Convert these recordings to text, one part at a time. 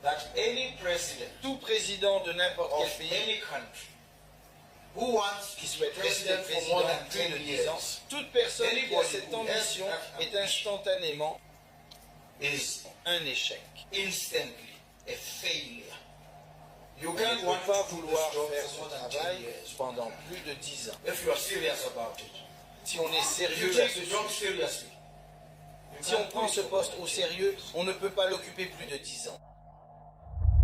that any president Tout président de n'importe of quel pays any country who wants qui to be souhaite rester president for more président than plus 10 de 10 ans, years toute personne qui a Anybody cette who has ambition that est instantanément is un échec. instantly a failure. You On can't ne want peut pas to do vouloir this job faire for ce more than 10 travail years pendant plus de 10 ans. if you are serious about it. Si on est If sérieux you take là-dessus, the job seriously, you si on can't prend do ce it for poste more au than sérieux, on ne peut pas l'occuper plus de 10 ans.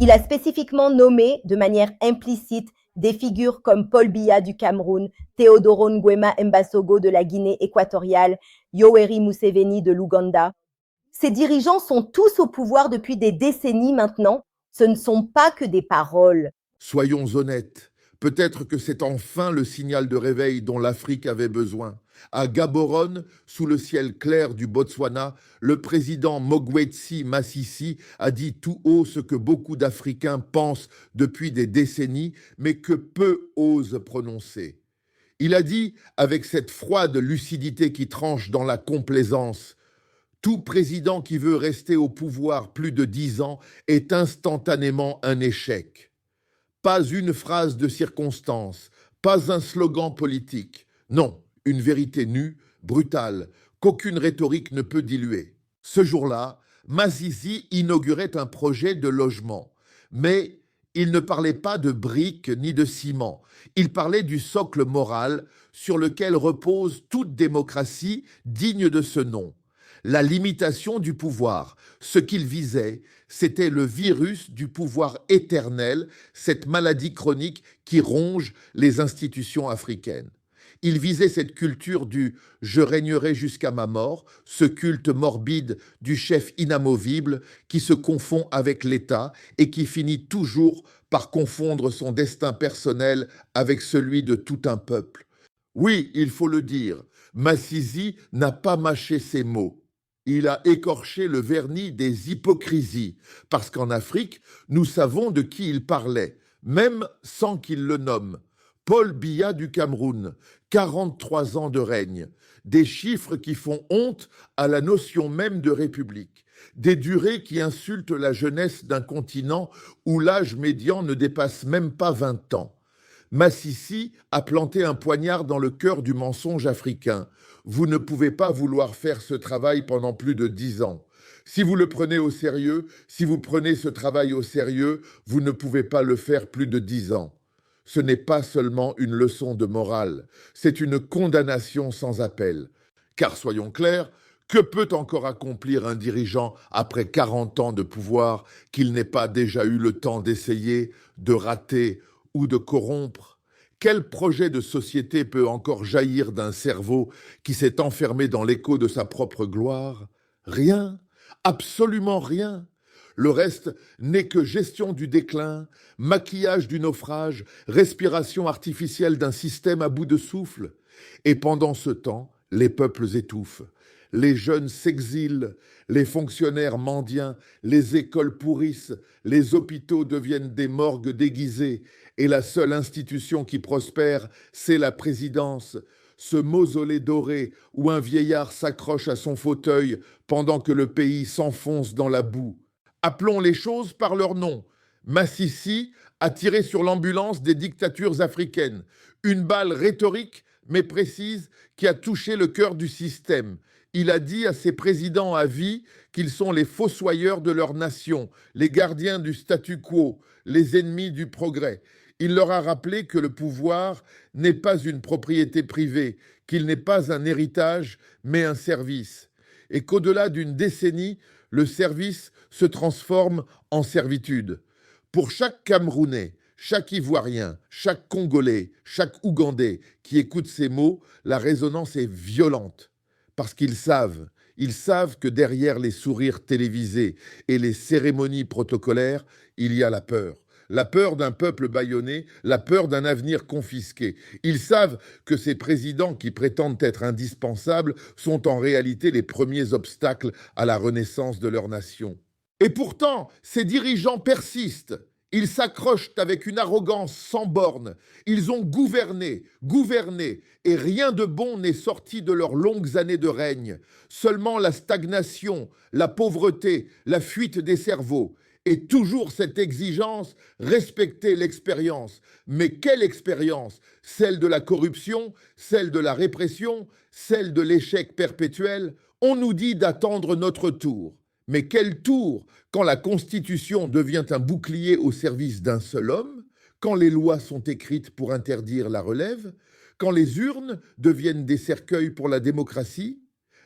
Il a spécifiquement nommé de manière implicite des figures comme Paul Biya du Cameroun, Teodoro Nguema Mbasogo de la Guinée équatoriale, Yoweri Museveni de l'Ouganda. Ces dirigeants sont tous au pouvoir depuis des décennies maintenant. Ce ne sont pas que des paroles. Soyons honnêtes, peut-être que c'est enfin le signal de réveil dont l'Afrique avait besoin. À Gaborone, sous le ciel clair du Botswana, le président Mogwetsi Masisi a dit tout haut ce que beaucoup d'Africains pensent depuis des décennies, mais que peu osent prononcer. Il a dit, avec cette froide lucidité qui tranche dans la complaisance, « Tout président qui veut rester au pouvoir plus de 10 ans est instantanément un échec. » Pas une phrase de circonstance, pas un slogan politique. Non, une vérité nue, brutale, qu'aucune rhétorique ne peut diluer. Ce jour-là, Masisi inaugurait un projet de logement. Mais il ne parlait pas de briques ni de ciment. Il parlait du socle moral sur lequel repose toute démocratie digne de ce nom. La limitation du pouvoir. Ce qu'il visait, c'était le virus du pouvoir éternel, cette maladie chronique qui ronge les institutions africaines. Il visait cette culture du « je régnerai jusqu'à ma mort », ce culte morbide du chef inamovible qui se confond avec l'État et qui finit toujours par confondre son destin personnel avec celui de tout un peuple. Oui, il faut le dire, Masisi n'a pas mâché ses mots. Il a écorché le vernis des hypocrisies, parce qu'en Afrique, nous savons de qui il parlait, même sans qu'il le nomme. Paul Biya du Cameroun, 43 ans de règne, des chiffres qui font honte à la notion même de république, des durées qui insultent la jeunesse d'un continent où l'âge médian ne dépasse même pas 20 ans. Masisi a planté un poignard dans le cœur du mensonge africain. Vous ne pouvez pas vouloir faire ce travail pendant plus de 10 ans. Si vous le prenez au sérieux, si vous prenez ce travail au sérieux, vous ne pouvez pas le faire plus de 10 ans. Ce n'est pas seulement une leçon de morale, c'est une condamnation sans appel. Car soyons clairs, que peut encore accomplir un dirigeant après 40 ans de pouvoir qu'il n'ait pas déjà eu le temps d'essayer, de rater ou de corrompre? Quel projet de société peut encore jaillir d'un cerveau qui s'est enfermé dans l'écho de sa propre gloire? Rien, absolument rien. Le reste n'est que gestion du déclin, maquillage du naufrage, respiration artificielle d'un système à bout de souffle. Et pendant ce temps, les peuples étouffent. Les jeunes s'exilent, les fonctionnaires mendiants, les écoles pourrissent, les hôpitaux deviennent des morgues déguisées, et la seule institution qui prospère, c'est la présidence, ce mausolée doré où un vieillard s'accroche à son fauteuil pendant que le pays s'enfonce dans la boue. Appelons les choses par leur nom. Masisi a tiré sur l'ambulance des dictatures africaines, une balle rhétorique mais précise qui a touché le cœur du système. Il a dit à ses présidents à vie qu'ils sont les fossoyeurs de leur nation, les gardiens du statu quo, les ennemis du progrès. Il leur a rappelé que le pouvoir n'est pas une propriété privée, qu'il n'est pas un héritage, mais un service. Et qu'au-delà d'une décennie, le service se transforme en servitude. Pour chaque Camerounais, chaque Ivoirien, chaque Congolais, chaque Ougandais qui écoute ces mots, la résonance est violente. Parce qu'ils savent que derrière les sourires télévisés et les cérémonies protocolaires, il y a la peur. La peur d'un peuple bâillonné, la peur d'un avenir confisqué. Ils savent que ces présidents qui prétendent être indispensables sont en réalité les premiers obstacles à la renaissance de leur nation. Et pourtant, ces dirigeants persistent. Ils s'accrochent avec une arrogance sans borne. Ils ont gouverné, et rien de bon n'est sorti de leurs longues années de règne. Seulement la stagnation, la pauvreté, la fuite des cerveaux. Et toujours cette exigence, respecter l'expérience. Mais quelle expérience? Celle de la corruption, celle de la répression, celle de l'échec perpétuel? On nous dit d'attendre notre tour. Mais quel tour quand la Constitution devient un bouclier au service d'un seul homme, quand les lois sont écrites pour interdire la relève, quand les urnes deviennent des cercueils pour la démocratie?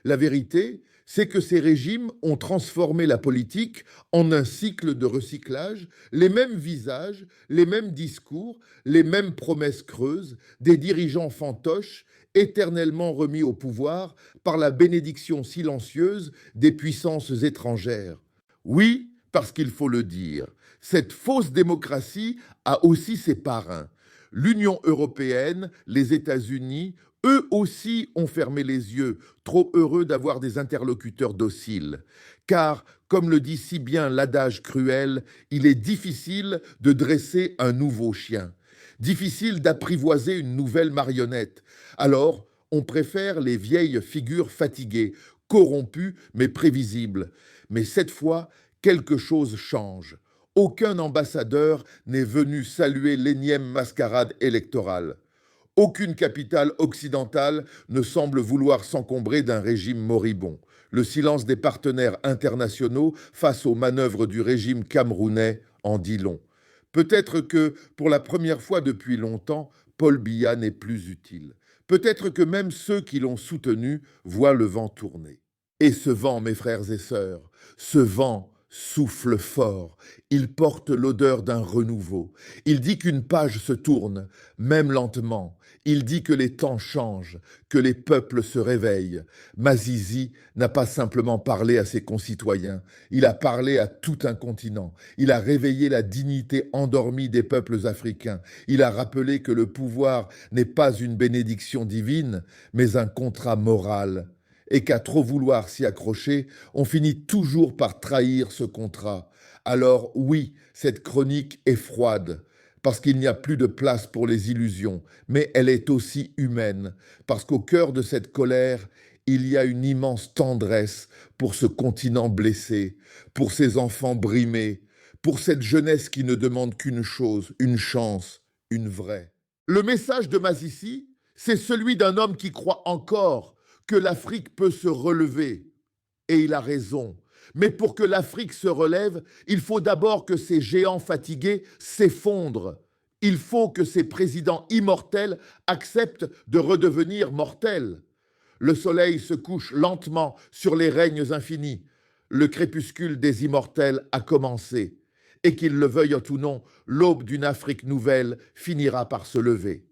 La vérité, c'est que ces régimes ont transformé la politique en un cycle de recyclage, les mêmes visages, les mêmes discours, les mêmes promesses creuses, des dirigeants fantoches, éternellement remis au pouvoir par la bénédiction silencieuse des puissances étrangères. Oui, parce qu'il faut le dire, cette fausse démocratie a aussi ses parrains. L'Union européenne, les États-Unis, eux aussi ont fermé les yeux, trop heureux d'avoir des interlocuteurs dociles. Car, comme le dit si bien l'adage cruel, il est difficile de dresser un nouveau chien, difficile d'apprivoiser une nouvelle marionnette. Alors, on préfère les vieilles figures fatiguées, corrompues mais prévisibles. Mais cette fois, quelque chose change. Aucun ambassadeur n'est venu saluer l'énième mascarade électorale. Aucune capitale occidentale ne semble vouloir s'encombrer d'un régime moribond. Le silence des partenaires internationaux face aux manœuvres du régime camerounais en dit long. Peut-être que, pour la première fois depuis longtemps, Paul Biya n'est plus utile. Peut-être que même ceux qui l'ont soutenu voient le vent tourner. Et ce vent, mes frères et sœurs, ce vent souffle fort, il porte l'odeur d'un renouveau. Il dit qu'une page se tourne, même lentement. Il dit que les temps changent, que les peuples se réveillent. Mazizi n'a pas simplement parlé à ses concitoyens, il a parlé à tout un continent. Il a réveillé la dignité endormie des peuples africains. Il a rappelé que le pouvoir n'est pas une bénédiction divine, mais un contrat moral. Et qu'à trop vouloir s'y accrocher, on finit toujours par trahir ce contrat. Alors oui, cette chronique est froide, parce qu'il n'y a plus de place pour les illusions, mais elle est aussi humaine, parce qu'au cœur de cette colère, il y a une immense tendresse pour ce continent blessé, pour ces enfants brimés, pour cette jeunesse qui ne demande qu'une chose, une chance, une vraie. Le message de Masisi, c'est celui d'un homme qui croit encore que l'Afrique peut se relever. Et il a raison. Mais pour que l'Afrique se relève, il faut d'abord que ces géants fatigués s'effondrent. Il faut que ces présidents immortels acceptent de redevenir mortels. Le soleil se couche lentement sur les règnes infinis. Le crépuscule des immortels a commencé. Et qu'ils le veuillent ou non, l'aube d'une Afrique nouvelle finira par se lever.